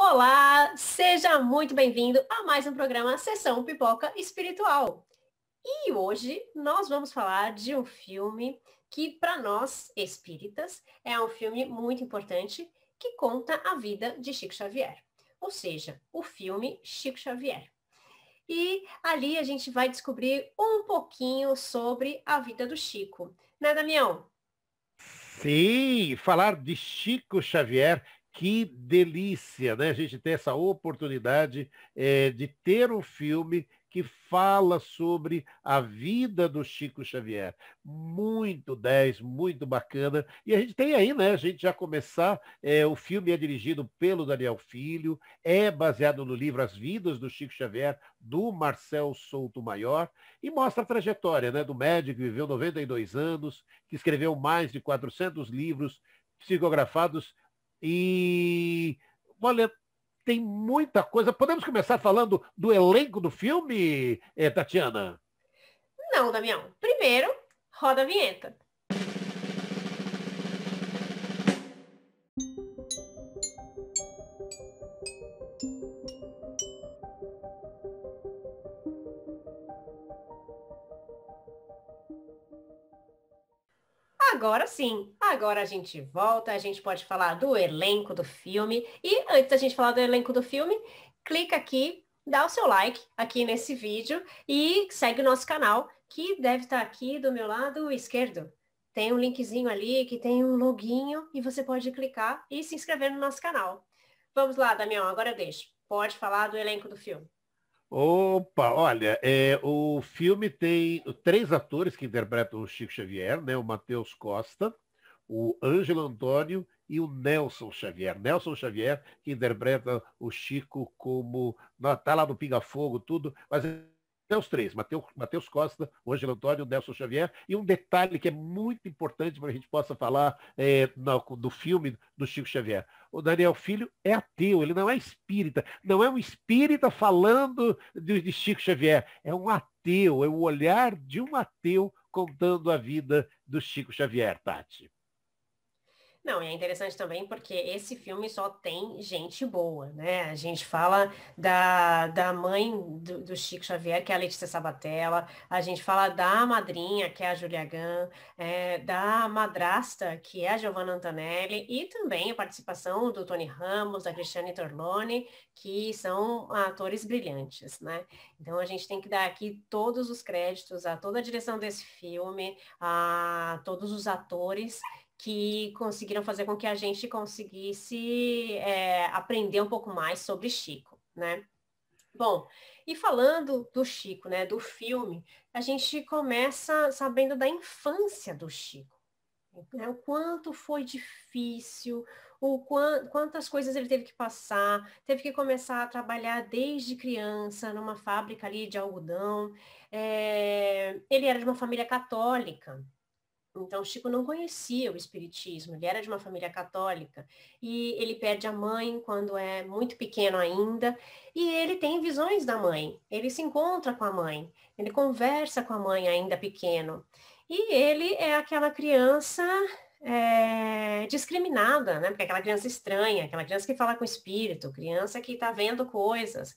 Olá, seja muito bem-vindo a mais um programa Sessão Pipoca Espiritual. E hoje nós vamos falar de um filme que, para nós espíritas, é um filme muito importante que conta a vida de Chico Xavier. Ou seja, o filme Chico Xavier. E ali a gente vai descobrir um pouquinho sobre a vida do Chico. Né, Damião? Sim, falar de Chico Xavier, que delícia, né? A gente ter essa oportunidade de ter um filme que fala sobre a vida do Chico Xavier. Muito 10, muito bacana. E a gente tem aí, né? A gente já começar, o filme é dirigido pelo Daniel Filho, é baseado no livro As Vidas do Chico Xavier, do Marcel Souto Maior, e mostra a trajetória, né, do médico que viveu 92 anos, que escreveu mais de 400 livros psicografados e, olha, tem muita coisa. Podemos começar falando do elenco do filme, Tatiana? Não, Damião. Primeiro, roda a vinheta. Agora sim, agora a gente volta, a gente pode falar do elenco do filme. E antes da gente falar do elenco do filme, clica aqui, dá o seu like aqui nesse vídeo e segue o nosso canal, que deve estar aqui do meu lado esquerdo. Tem um linkzinho ali que tem um loginho e você pode clicar e se inscrever no nosso canal. Vamos lá, Damião, agora eu deixo. Pode falar do elenco do filme. Opa, olha, o filme tem três atores que interpretam o Chico Xavier, né? O Matheus Costa, o Ângelo Antônio e o Nelson Xavier. Nelson Xavier, que interpreta o Chico como. Tá lá no Pinga Fogo, tudo, mas é os três, Matheus Costa, o Ângelo Antônio, o Nelson Xavier, e um detalhe que é muito importante para que a gente possa falar do filme do Chico Xavier. O Daniel Filho é ateu, ele não é espírita, não é um espírita falando de Chico Xavier, é um ateu, é o olhar de um ateu contando a vida do Chico Xavier, Tati. Não, e é interessante também porque esse filme só tem gente boa, né? A gente fala da mãe do Chico Xavier, que é a Letícia Sabatella, a gente fala da madrinha, que é a Júlia Gam, da madrasta, que é a Giovanna Antonelli, e também a participação do Tony Ramos, da Cristiane Torlone, que são atores brilhantes, né? Então a gente tem que dar aqui todos os créditos a toda a direção desse filme, a todos os atores que conseguiram fazer com que a gente conseguisse aprender um pouco mais sobre Chico, né? Bom, e falando do Chico, né, do filme, a gente começa sabendo da infância do Chico, né? O quanto foi difícil, quantas coisas ele teve que passar, teve que começar a trabalhar desde criança numa fábrica ali de algodão. Ele era de uma família católica. Então, Chico não conhecia o espiritismo, ele era de uma família católica e ele perde a mãe quando é muito pequeno ainda e ele tem visões da mãe, ele se encontra com a mãe, ele conversa com a mãe ainda pequeno e ele é aquela criança discriminada, né? Porque é aquela criança estranha, aquela criança que fala com o espírito, criança que está vendo coisas.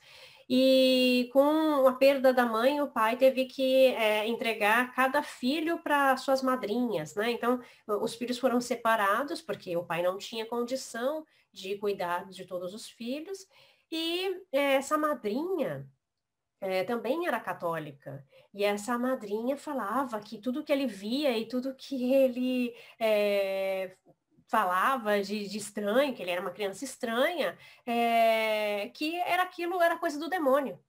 E com a perda da mãe, o pai teve que entregar cada filho para suas madrinhas, né? Então, os filhos foram separados, porque o pai não tinha condição de cuidar de todos os filhos. E essa madrinha também era católica. E essa madrinha falava que tudo que ele via e tudo que ele falava de estranho, que ele era uma criança estranha, que era aquilo, era coisa do demônio.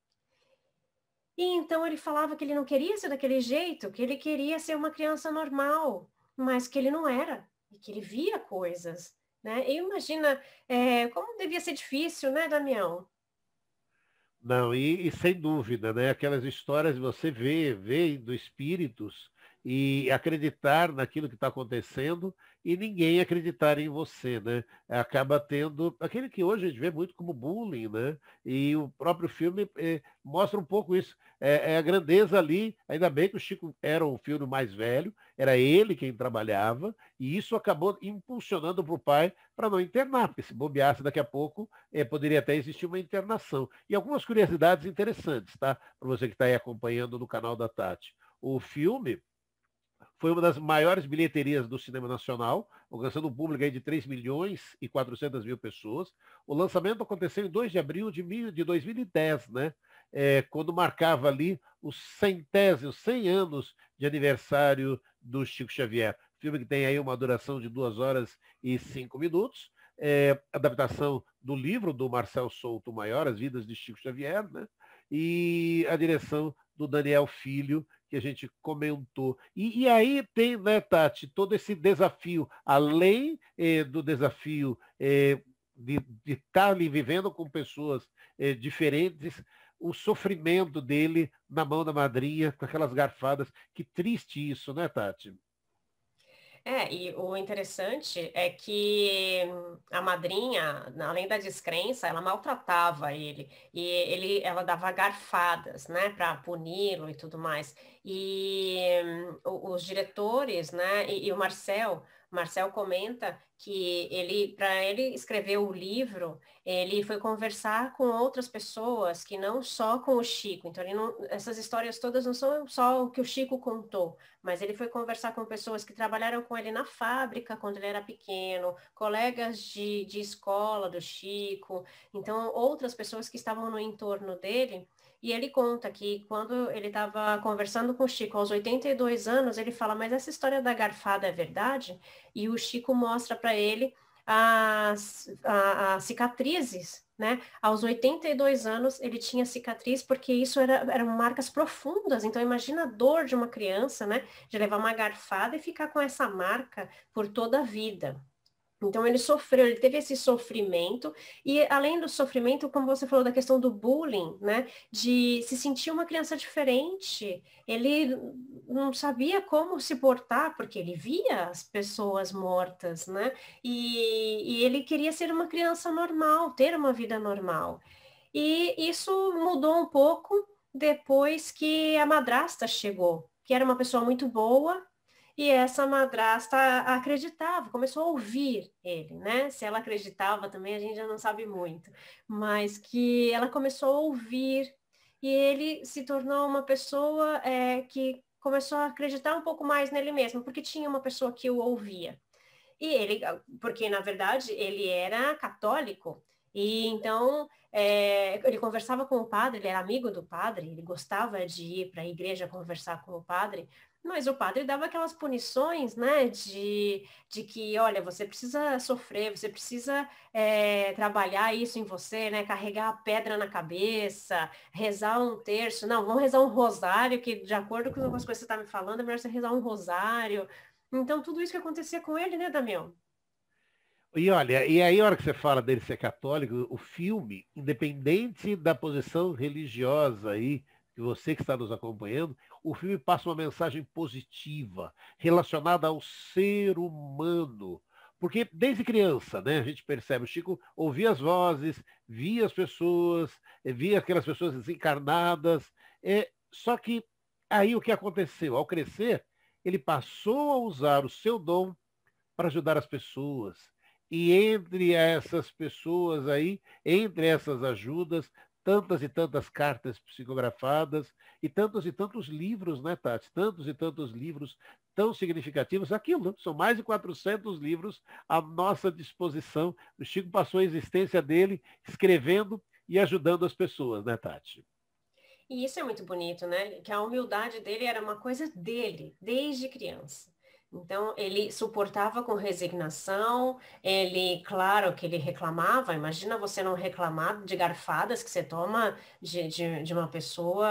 E então ele falava que ele não queria ser daquele jeito, que ele queria ser uma criança normal, mas que ele não era, e que ele via coisas, né? E imagina como devia ser difícil, né, Damião? Não, e sem dúvida, né? Aquelas histórias de você ver do espíritos e acreditar naquilo que está acontecendo e ninguém acreditar em você, né? Acaba tendo aquele que hoje a gente vê muito como bullying, né? E o próprio filme mostra um pouco isso. É a grandeza ali, ainda bem que o Chico era um filme mais velho, era ele quem trabalhava, e isso acabou impulsionando para o pai para não internar, porque se bobeasse daqui a pouco, poderia até existir uma internação. E algumas curiosidades interessantes, tá? Para você que está aí acompanhando no canal da Tati. O filme foi uma das maiores bilheterias do cinema nacional, alcançando um público aí de 3 milhões e 400 mil pessoas. O lançamento aconteceu em 2 de abril de 2010, né? Quando marcava ali os 100 anos de aniversário do Chico Xavier. Filme que tem aí uma duração de 2 horas e 5 minutos. Adaptação do livro do Marcel Souto Maior, As Vidas de Chico Xavier, né? E a direção do Daniel Filho, que a gente comentou. E aí tem, né, Tati, todo esse desafio, além do desafio de estar ali vivendo com pessoas diferentes, o sofrimento dele na mão da madrinha, com aquelas garfadas. Que triste isso, né, Tati? E o interessante é que a madrinha, além da descrença, ela maltratava ele e ela dava garfadas, né, para puni-lo e tudo mais. E os diretores, né, e o Marcel comenta que para ele escrever o livro, ele foi conversar com outras pessoas que não só com o Chico. Então, essas histórias todas não são só o que o Chico contou, mas ele foi conversar com pessoas que trabalharam com ele na fábrica quando ele era pequeno, colegas de escola do Chico, então outras pessoas que estavam no entorno dele. E ele conta que quando ele estava conversando com o Chico aos 82 anos, ele fala, mas essa história da garfada é verdade? E o Chico mostra para ele as cicatrizes, né? Aos 82 anos ele tinha cicatriz porque isso eram marcas profundas. Então imagina a dor de uma criança, né? De levar uma garfada e ficar com essa marca por toda a vida. Então ele sofreu, ele teve esse sofrimento, e além do sofrimento, como você falou da questão do bullying, né, de se sentir uma criança diferente, ele não sabia como se portar, porque ele via as pessoas mortas, né, e ele queria ser uma criança normal, ter uma vida normal. E isso mudou um pouco depois que a madrasta chegou, que era uma pessoa muito boa, e essa madrasta acreditava, começou a ouvir ele, né? Se ela acreditava também, a gente já não sabe muito, mas que ela começou a ouvir e ele se tornou uma pessoa que começou a acreditar um pouco mais nele mesmo, porque tinha uma pessoa que o ouvia. E ele, porque na verdade ele era católico, e então ele conversava com o padre, ele era amigo do padre, ele gostava de ir para a igreja conversar com o padre, mas o padre dava aquelas punições, né, de que, olha, você precisa sofrer, você precisa trabalhar isso em você, né, carregar a pedra na cabeça, rezar um terço, não, vamos rezar um rosário, que de acordo com as coisas que você está me falando, é melhor você rezar um rosário. Então, tudo isso que acontecia com ele, né, Damião? E olha, e aí a hora que você fala dele ser católico, o filme, independente da posição religiosa aí, que você que está nos acompanhando, o filme passa uma mensagem positiva, relacionada ao ser humano. Porque desde criança, né, a gente percebe, o Chico ouvia as vozes, via as pessoas, via aquelas pessoas desencarnadas. Só que aí o que aconteceu? Ao crescer, ele passou a usar o seu dom para ajudar as pessoas. E entre essas pessoas aí, entre essas ajudas, tantas e tantas cartas psicografadas e tantos livros, né, Tati? Tantos e tantos livros tão significativos. Aquilo, né? São mais de 400 livros à nossa disposição. O Chico passou a existência dele escrevendo e ajudando as pessoas, né, Tati? E isso é muito bonito, né? Que a humildade dele era uma coisa dele, desde criança. Então, ele suportava com resignação, ele, claro que ele reclamava, imagina você não reclamar de garfadas que você toma de uma pessoa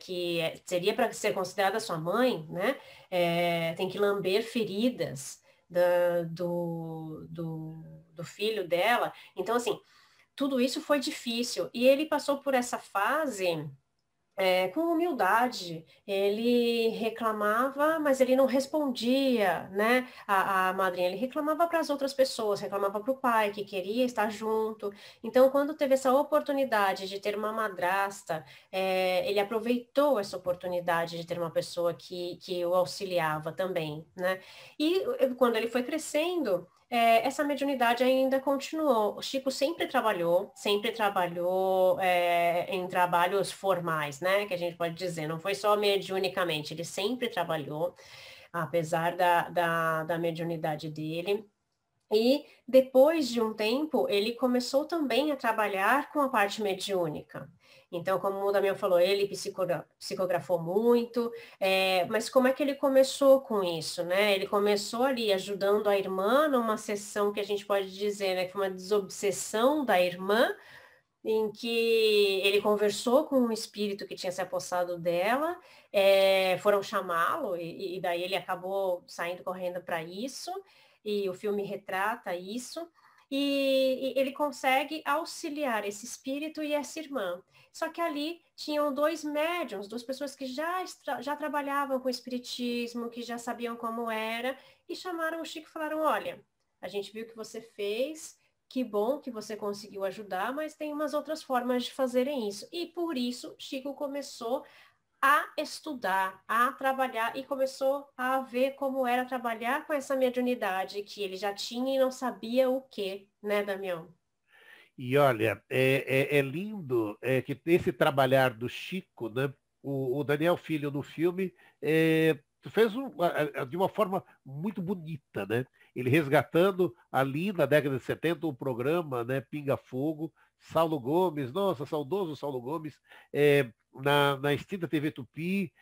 que seria para ser considerada sua mãe, né? Tem que lamber feridas do filho dela. Então, assim, tudo isso foi difícil. E ele passou por essa fase com humildade, ele reclamava, mas ele não respondia, né? A madrinha, ele reclamava para as outras pessoas, reclamava para o pai, que queria estar junto. Então, quando teve essa oportunidade de ter uma madrasta, ele aproveitou essa oportunidade de ter uma pessoa que o auxiliava também, né? E quando ele foi crescendo, essa mediunidade ainda continuou. O Chico sempre trabalhou em trabalhos formais, né? Que a gente pode dizer, não foi só mediunicamente, ele sempre trabalhou, apesar da mediunidade dele. E depois de um tempo, ele começou também a trabalhar com a parte mediúnica. Então, como o Damião falou, ele psicografou muito, mas como é que ele começou com isso, né? Ele começou ali ajudando a irmã numa sessão que a gente pode dizer, né, que foi uma desobsessão da irmã, em que ele conversou com um espírito que tinha se apossado dela, foram chamá-lo, e daí ele acabou saindo correndo para isso, e o filme retrata isso, e ele consegue auxiliar esse espírito e essa irmã. Só que ali tinham dois médiums, duas pessoas que já trabalhavam com espiritismo, que já sabiam como era, e chamaram o Chico e falaram: olha, a gente viu o que você fez, que bom que você conseguiu ajudar, mas tem umas outras formas de fazerem isso. E por isso, Chico começou a estudar, a trabalhar e começou a ver como era trabalhar com essa mediunidade que ele já tinha e não sabia o que, né, Damião? E olha, é lindo que esse trabalhar do Chico, né? O Daniel Filho no filme fez de uma forma muito bonita, né? Ele resgatando ali na década de 70 o programa, né, Pinga Fogo, Saulo Gomes, nossa, saudoso Saulo Gomes, na extinta TV Tupi,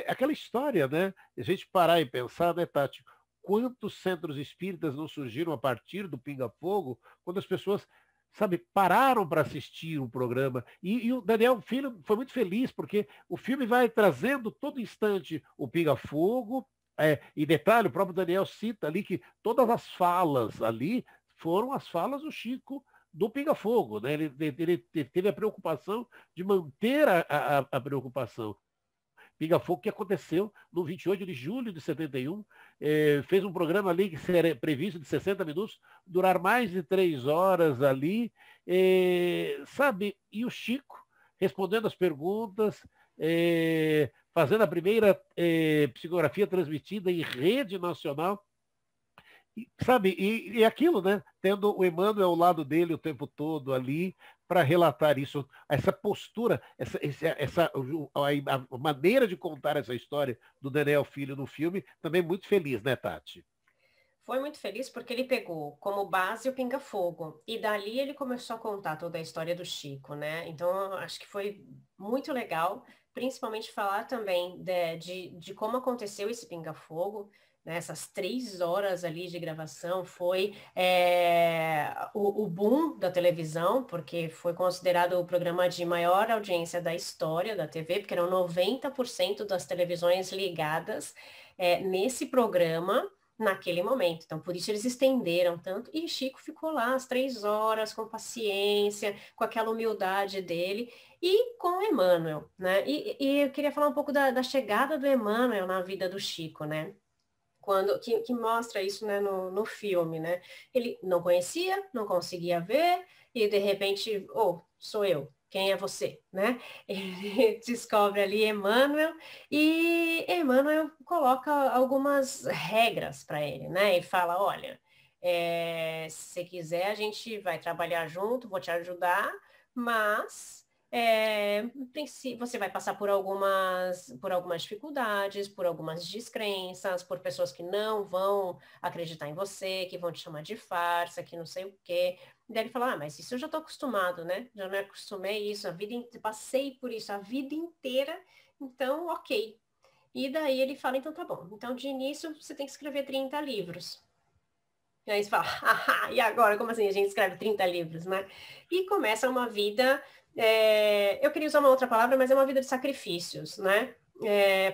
aquela história, né? A gente parar e pensar, né, Tati? Quantos centros espíritas não surgiram a partir do Pinga Fogo, quando as pessoas, sabe, pararam para assistir o programa. E o Daniel Filho foi muito feliz, porque o filme vai trazendo todo instante o pinga-fogo. E detalhe, o próprio Daniel cita ali que todas as falas ali foram as falas do Chico do Pinga-Fogo. Né? Ele teve a preocupação de manter a preocupação. Pinga Fogo, que aconteceu no 28 de julho de 71. Fez um programa ali que seria previsto de 60 minutos, durar mais de 3 horas ali, sabe? E o Chico respondendo as perguntas, fazendo a primeira psicografia transmitida em rede nacional. Sabe, e aquilo, né? Tendo o Emmanuel ao lado dele o tempo todo ali para relatar isso, essa postura, a maneira de contar essa história do Daniel Filho no filme, também muito feliz, né, Tati? Foi muito feliz porque ele pegou como base o Pinga Fogo e dali ele começou a contar toda a história do Chico, né? Então, eu acho que foi muito legal, principalmente falar também de como aconteceu esse Pinga Fogo, né? Essas 3 horas ali de gravação foi o boom da televisão, porque foi considerado o programa de maior audiência da história da TV, porque eram 90% das televisões ligadas nesse programa naquele momento. Então, por isso eles estenderam tanto. E Chico ficou lá as 3 horas, com paciência, com aquela humildade dele, e com o Emmanuel, né? E eu queria falar um pouco da chegada do Emmanuel na vida do Chico, né? Que mostra isso, né, no filme, né? Ele não conhecia, não conseguia ver, e de repente, oh, sou eu. Quem é você, né? Ele descobre ali Emmanuel e Emmanuel coloca algumas regras para ele, né? Ele fala, olha, se você quiser a gente vai trabalhar junto, vou te ajudar, mas você vai passar por algumas dificuldades, por algumas descrenças, por pessoas que não vão acreditar em você, que vão te chamar de farsa, que não sei o quê. Daí ele falou, mas isso eu já estou acostumado, né? Já me acostumei a isso, passei por isso a vida inteira, então ok. E daí ele fala, então tá bom. Então de início você tem que escrever 30 livros. E aí você fala, haha, e agora? Como assim a gente escreve 30 livros, né? E começa uma vida, eu queria usar uma outra palavra, mas é uma vida de sacrifícios, né?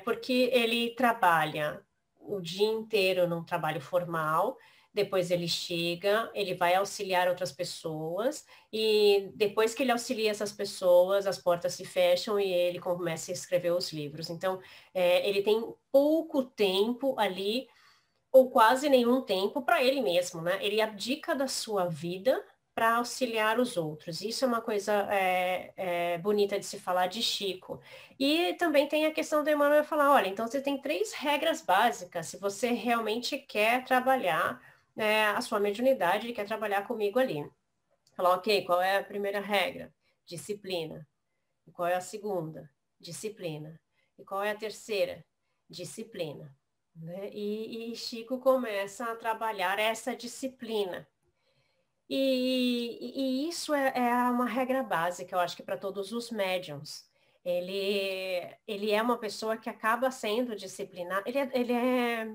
Porque ele trabalha o dia inteiro num trabalho formal, depois ele chega, ele vai auxiliar outras pessoas, e depois que ele auxilia essas pessoas, as portas se fecham e ele começa a escrever os livros. Então, ele tem pouco tempo ali, ou quase nenhum tempo para ele mesmo, né? Ele abdica da sua vida para auxiliar os outros. Isso é uma coisa bonita de se falar de Chico. E também tem a questão do Emmanuel falar, olha, então você tem 3 regras básicas se você realmente quer trabalhar a sua mediunidade e quer trabalhar comigo ali. Falar, ok, qual é a primeira regra? Disciplina. E qual é a segunda? Disciplina. E qual é a terceira? Disciplina. Né? E Chico começa a trabalhar essa disciplina. E isso é uma regra básica, eu acho que para todos os médiums. Ele é uma pessoa que acaba sendo disciplinado, ele é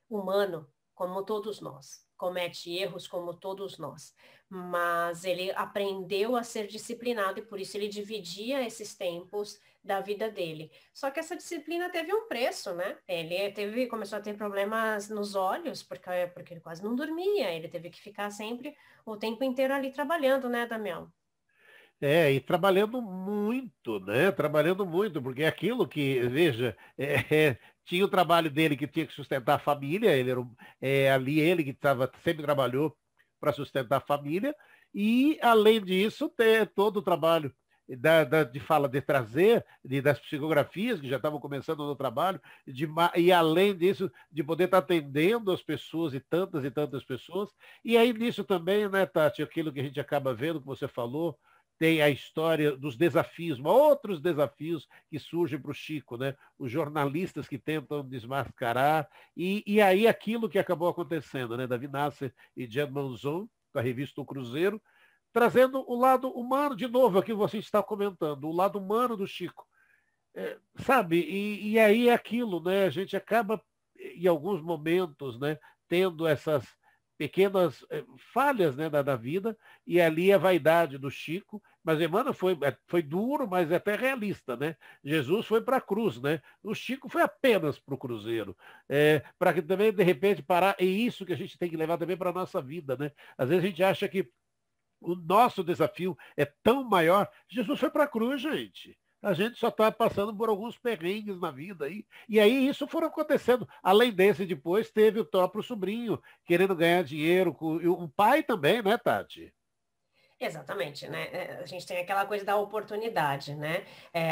humano, como todos nós, comete erros como todos nós, mas ele aprendeu a ser disciplinado e por isso ele dividia esses tempos da vida dele. Só que essa disciplina teve um preço, né? Começou a ter problemas nos olhos, porque ele quase não dormia, ele teve que ficar sempre o tempo inteiro ali trabalhando, né, Damião? E trabalhando muito, né? Trabalhando muito, porque é aquilo que, veja, tinha o trabalho dele que tinha que sustentar a família, ele era ali ele que sempre trabalhou para sustentar a família, e além disso, ter todo o trabalho de trazer, das psicografias que já estavam começando no trabalho, e além disso, de poder estar atendendo as pessoas e tantas pessoas. E aí nisso também, né, Tati, aquilo que a gente acaba vendo, que você falou, tem a história dos desafios, outros desafios que surgem para o Chico, né? Os jornalistas que tentam desmascarar, e aí aquilo que acabou acontecendo, né? Davi Nasser e Jean Manzon, com a revista O Cruzeiro, trazendo o lado humano, de novo, aqui você está comentando, o lado humano do Chico. Sabe? E aí é aquilo, né? A gente acaba, em alguns momentos, né, tendo essas pequenas falhas, né, da vida, e ali a vaidade do Chico, mas Emmanuel foi duro, mas até realista, né? Jesus foi para a cruz, né? O Chico foi apenas para o cruzeiro, para que também, de repente, parar, é isso que a gente tem que levar também para a nossa vida, né? Às vezes a gente acha que o nosso desafio é tão maior. Jesus foi para a cruz, gente. A gente só está passando por alguns perrengues na vida aí. E aí isso foram acontecendo. Além desse, depois teve o próprio sobrinho querendo ganhar dinheiro. E o pai também, né, Tati? Exatamente, né? A gente tem aquela coisa da oportunidade, né?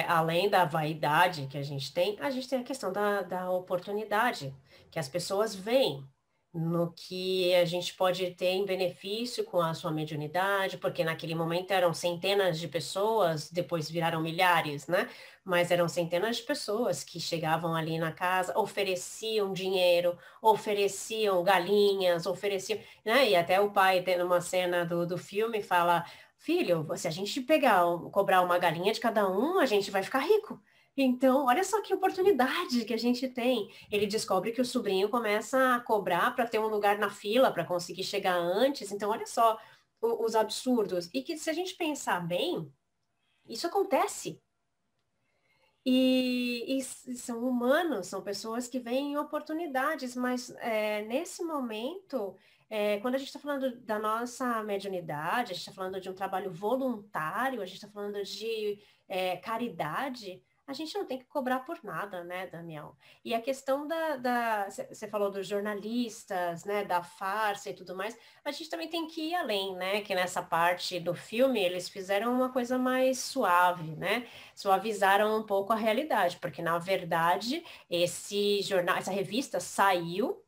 Além da vaidade que a gente tem a questão da oportunidade, que as pessoas veem no que a gente pode ter em benefício com a sua mediunidade, porque naquele momento eram centenas de pessoas, depois viraram milhares, né? Mas eram centenas de pessoas que chegavam ali na casa, ofereciam dinheiro, ofereciam galinhas, ofereciam, né? E até o pai, tendo uma cena do filme, fala: Filho, se a gente cobrar uma galinha de cada um, a gente vai ficar rico. Então, olha só que oportunidade que a gente tem. Ele descobre que o sobrinho começa a cobrar para ter um lugar na fila, para conseguir chegar antes. Então, olha só os absurdos. E que, se a gente pensar bem, isso acontece. E são humanos, são pessoas que veem oportunidades, mas nesse momento, quando a gente está falando da nossa mediunidade, a gente está falando de um trabalho voluntário, a gente está falando de caridade, a gente não tem que cobrar por nada, né, Daniel? E a questão você falou dos jornalistas, né, da farsa e tudo mais, a gente também tem que ir além, né, que nessa parte do filme eles fizeram uma coisa mais suave, né? Suavizaram um pouco a realidade, porque na verdade esse jornal, essa revista saiu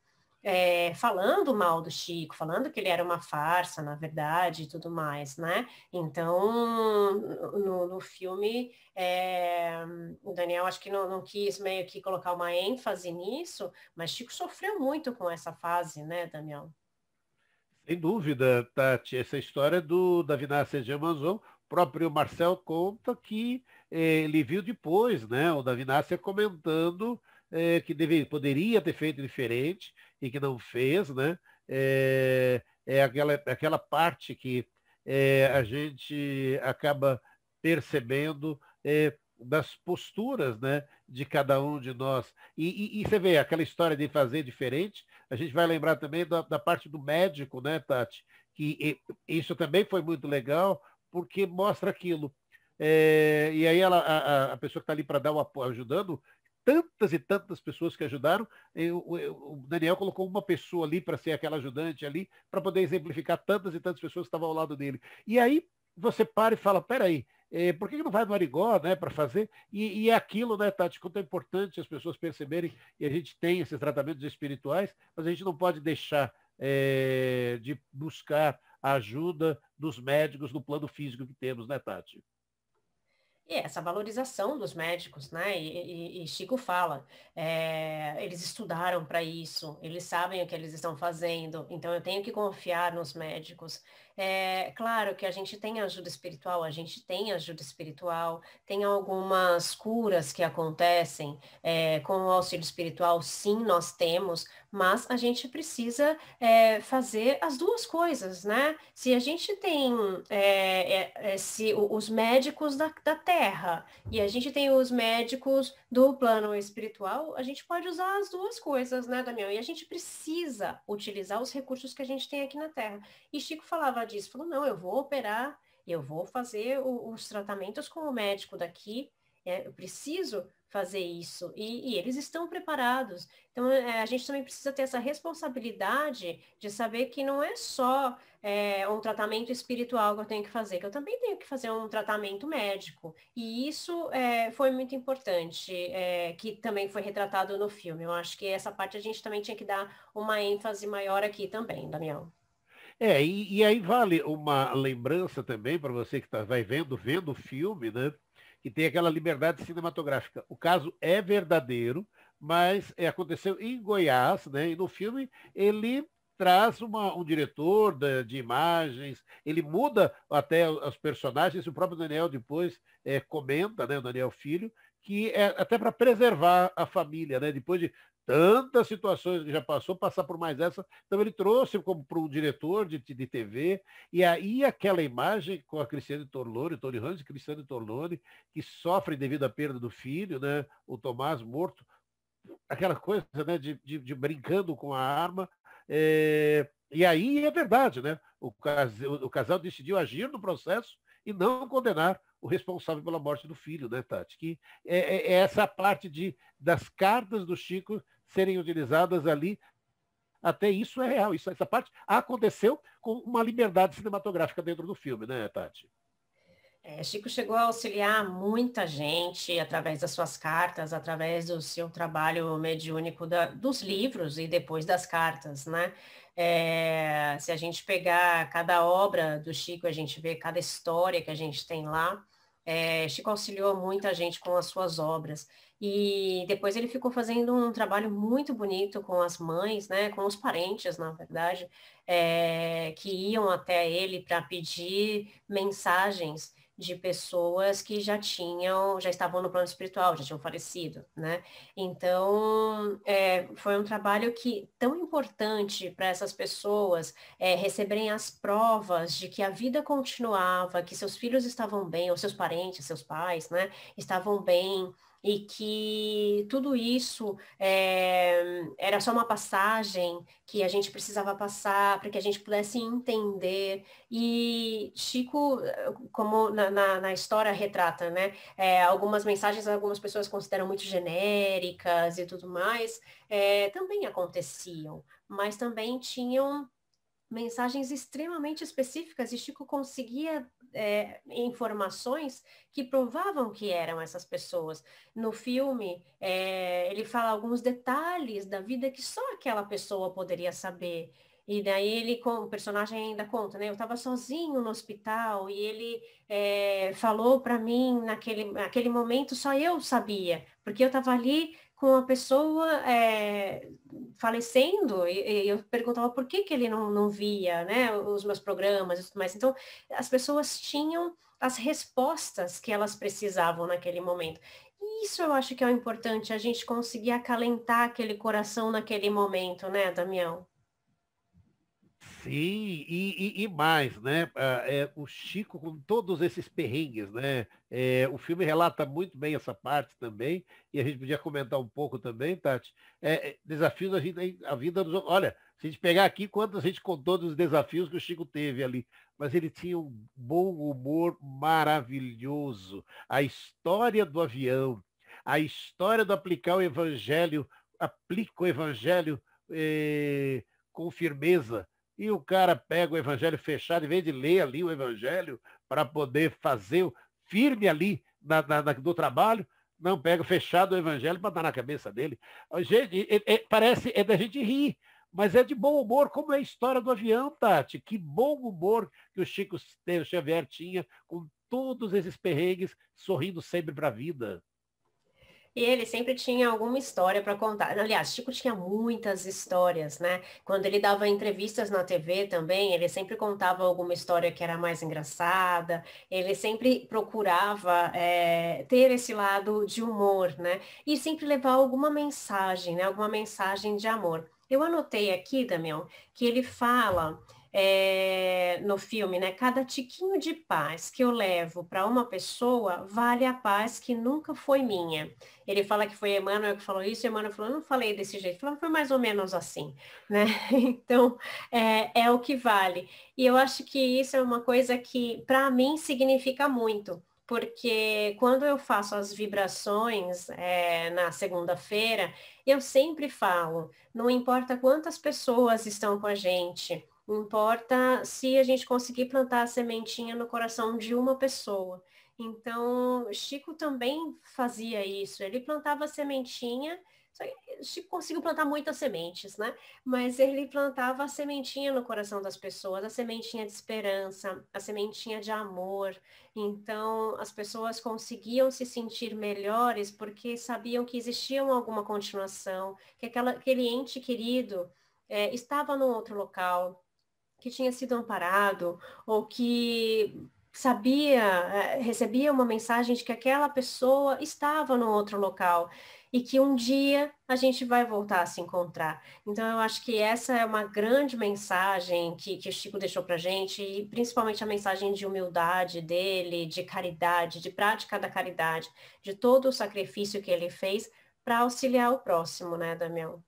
falando mal do Chico, falando que ele era uma farsa, na verdade, e tudo mais, né? Então, no filme, o Daniel acho que não quis meio que colocar uma ênfase nisso, mas Chico sofreu muito com essa fase, né, Daniel? Sem dúvida, Tati, essa história do Davi Nasser de Amazon, o próprio Marcel conta que ele viu depois, né, o Davi Nasser comentando que poderia ter feito diferente e que não fez, né? Aquela parte que a gente acaba percebendo das posturas, né, de cada um de nós. E você vê aquela história de fazer diferente, a gente vai lembrar também da parte do médico, né, Tati? Isso também foi muito legal, porque mostra aquilo. E aí a pessoa que está ali para dar o apoio, ajudando, tantas e tantas pessoas que ajudaram, o Daniel colocou uma pessoa ali para ser aquela ajudante ali, para poder exemplificar tantas e tantas pessoas que estavam ao lado dele. E aí você para e fala, peraí, por que não vai no Arigó, né, para fazer? E é aquilo, né, Tati, quanto é importante as pessoas perceberem que a gente tem esses tratamentos espirituais, mas a gente não pode deixar de buscar a ajuda dos médicos no plano físico que temos, né, Tati? E essa valorização dos médicos, né? E Chico fala, eles estudaram para isso, eles sabem o que eles estão fazendo, então eu tenho que confiar nos médicos. É claro que a gente tem ajuda espiritual, tem algumas curas que acontecem com o auxílio espiritual, sim, nós temos, mas a gente precisa fazer as duas coisas, né? Se a gente tem os médicos da Terra e a gente tem os médicos do plano espiritual, a gente pode usar as duas coisas, né, Damião? E a gente precisa utilizar os recursos que a gente tem aqui na Terra. E Chico falava disso, falou, não, eu vou operar, eu vou fazer os tratamentos com o médico daqui, eu preciso fazer isso, e eles estão preparados. Então, a gente também precisa ter essa responsabilidade de saber que não é só um tratamento espiritual que eu tenho que fazer, que eu também tenho que fazer um tratamento médico. E isso foi muito importante, que também foi retratado no filme. Eu acho que essa parte a gente também tinha que dar uma ênfase maior aqui também, Damião. E aí vale uma lembrança também para você que vai vendo o filme, né? Que tem aquela liberdade cinematográfica. O caso é verdadeiro, mas aconteceu em Goiás, né? E no filme ele traz um diretor de imagens, ele muda até os personagens, o próprio Daniel depois comenta, né, o Daniel Filho, que é até para preservar a família, né? Depois de tantas situações que já passou, passar por mais essa. Então ele trouxe como para um diretor de TV, e aí aquela imagem com a Cristiane Torlone, Tony Ramos e Cristiane Torlone, que sofrem devido à perda do filho, né? O Tomás morto, aquela coisa, né, de brincando com a arma. E aí é verdade, né? O casal decidiu agir no processo e não condenar o responsável pela morte do filho, né, Tati? Que é essa parte das cartas do Chico serem utilizadas ali. Até isso é real. Essa parte aconteceu com uma liberdade cinematográfica dentro do filme, né, Tati? Chico chegou a auxiliar muita gente através das suas cartas, através do seu trabalho mediúnico dos livros e depois das cartas, né? Se a gente pegar cada obra do Chico, a gente vê cada história que a gente tem lá. Chico auxiliou muita gente com as suas obras. E depois ele ficou fazendo um trabalho muito bonito com as mães, né? Com os parentes, na verdade, que iam até ele para pedir mensagens de pessoas que já estavam no plano espiritual, já tinham falecido, né? Então, foi um trabalho tão importante para essas pessoas receberem as provas de que a vida continuava, que seus filhos estavam bem, ou seus parentes, seus pais, né, estavam bem, e que tudo isso era só uma passagem que a gente precisava passar para que a gente pudesse entender. E Chico, como na história retrata, né? Algumas mensagens algumas pessoas consideram muito genéricas e tudo mais, também aconteciam, mas também tinham mensagens extremamente específicas e Chico conseguia informações que provavam que eram essas pessoas. No filme, ele fala alguns detalhes da vida que só aquela pessoa poderia saber. E daí o personagem ainda conta, né? Eu estava sozinho no hospital e ele falou para mim naquele momento só eu sabia, porque eu estava ali com a pessoa falecendo, e eu perguntava por que ele não via, né, os meus programas e tudo mais. Então, as pessoas tinham as respostas que elas precisavam naquele momento. E isso eu acho que é o importante, a gente conseguir acalentar aquele coração naquele momento, né, Damião? Sim, e mais, né? O Chico com todos esses perrengues, né? O filme relata muito bem essa parte também, e a gente podia comentar um pouco também, Tati. Desafios a vida dos. Olha, se a gente pegar aqui, quanto a gente contou dos desafios que o Chico teve ali, mas ele tinha um bom humor maravilhoso. A história do avião, a história do aplicar o evangelho, aplica o evangelho com firmeza e o cara pega o evangelho fechado, em vez de ler ali o evangelho para poder fazer firme ali do trabalho, não pega fechado o evangelho para dar na cabeça dele. Gente, parece, da gente rir, mas é de bom humor, como é a história do avião, Tati. Que bom humor que o Chico Xavier tinha com todos esses perrengues, sorrindo sempre para a vida. E ele sempre tinha alguma história para contar. Aliás, Chico tinha muitas histórias, né? Quando ele dava entrevistas na TV também, ele sempre contava alguma história que era mais engraçada. Ele sempre procurava ter esse lado de humor, né? E sempre levar alguma mensagem, né? Alguma mensagem de amor. Eu anotei aqui, Damião, que ele fala no filme, né? Cada tiquinho de paz que eu levo para uma pessoa vale a paz que nunca foi minha. Ele fala que foi Emmanuel que falou isso, e Emmanuel falou, eu não falei desse jeito, falou, foi mais ou menos assim, né? Então, é o que vale. E eu acho que isso é uma coisa que, para mim, significa muito. Porque quando eu faço as vibrações na segunda-feira, eu sempre falo, não importa quantas pessoas estão com a gente, importa se a gente conseguir plantar a sementinha no coração de uma pessoa. Então, Chico também fazia isso. Ele plantava sementinha, só que Chico conseguiu plantar muitas sementes, né? Mas ele plantava a sementinha no coração das pessoas, a sementinha de esperança, a sementinha de amor. Então, as pessoas conseguiam se sentir melhores porque sabiam que existia alguma continuação, que aquele ente querido estava num outro local, que tinha sido amparado, ou que sabia, recebia uma mensagem de que aquela pessoa estava no outro local e que um dia a gente vai voltar a se encontrar. Então, eu acho que essa é uma grande mensagem que o Chico deixou para gente, e principalmente a mensagem de humildade dele, de caridade, de prática da caridade, de todo o sacrifício que ele fez para auxiliar o próximo, né, Damião?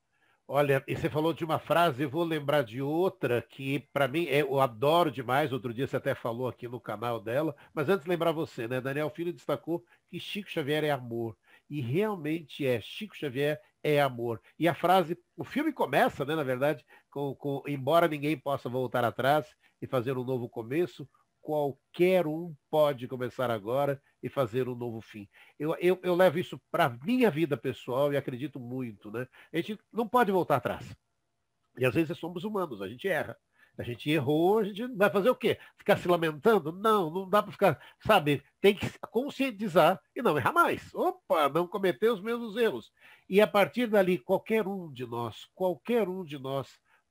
Olha, e você falou de uma frase, eu vou lembrar de outra que, para mim, eu adoro demais. Outro dia você até falou aqui no canal dela. Mas antes, lembrar você, né? Daniel Filho destacou que Chico Xavier é amor. E realmente é. Chico Xavier é amor. E a frase, o filme começa, né, na verdade, com embora ninguém possa voltar atrás e fazer um novo começo, qualquer um pode começar agora e fazer um novo fim. Eu levo isso para a minha vida pessoal e acredito muito, né? A gente não pode voltar atrás. E às vezes somos humanos, a gente erra. A gente errou, a gente vai fazer o quê? Ficar se lamentando? Não, não dá para ficar, sabe? Tem que conscientizar e não errar mais. Opa, não cometer os mesmos erros. E a partir dali, qualquer um de nós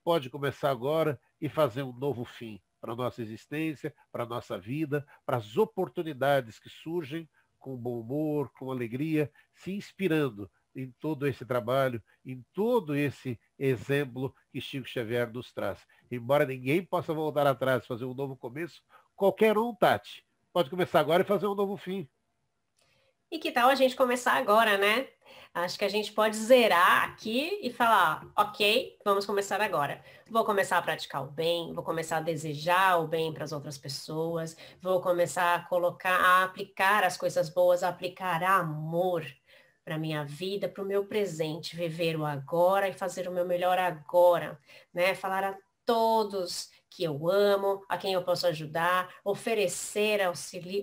pode começar agora e fazer um novo fim para a nossa existência, para a nossa vida, para as oportunidades que surgem com bom humor, com alegria, se inspirando em todo esse trabalho, em todo esse exemplo que Chico Xavier nos traz. Embora ninguém possa voltar atrás, fazer um novo começo, qualquer um, Tati, pode começar agora e fazer um novo fim. E que tal a gente começar agora, né? Acho que a gente pode zerar aqui e falar, ok, vamos começar agora. Vou começar a praticar o bem, vou começar a desejar o bem para as outras pessoas, vou começar a colocar, a aplicar as coisas boas, a aplicar amor para minha vida, para o meu presente, viver o agora e fazer o meu melhor agora, né? Falar a todos que eu amo, a quem eu posso ajudar, oferecer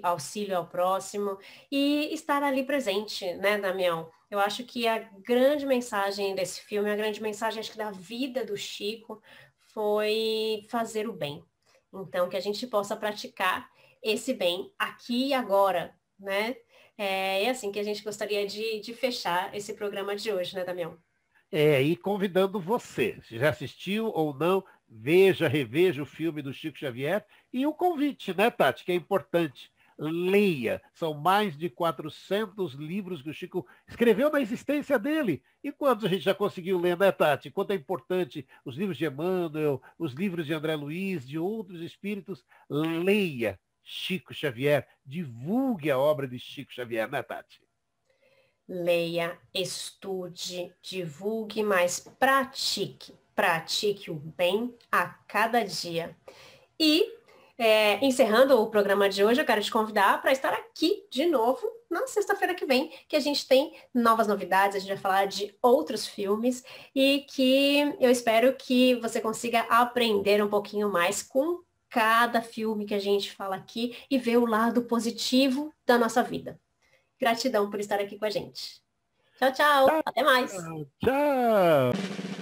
auxílio ao próximo e estar ali presente, né, Damião? Eu acho que a grande mensagem desse filme, a grande mensagem, acho que da vida do Chico, foi fazer o bem. Então, que a gente possa praticar esse bem aqui e agora, né? É assim que a gente gostaria de fechar esse programa de hoje, né, Damião? E convidando você, se já assistiu ou não, veja, reveja o filme do Chico Xavier e o convite, né, Tati, que é importante. leia. São mais de 400 livros que o Chico escreveu na existência dele. E quantos a gente já conseguiu ler, né, Tati? Quanto é importante os livros de Emmanuel, os livros de André Luiz, de outros espíritos. Leia Chico Xavier, divulgue a obra de Chico Xavier, né, Tati? Leia, estude, divulgue, mas pratique. Pratique o bem a cada dia. E, encerrando o programa de hoje, eu quero te convidar para estar aqui de novo na sexta-feira que vem, que a gente tem novas novidades, a gente vai falar de outros filmes e que eu espero que você consiga aprender um pouquinho mais com cada filme que a gente fala aqui e ver o lado positivo da nossa vida. Gratidão por estar aqui com a gente. Tchau, tchau. Até mais. Tchau.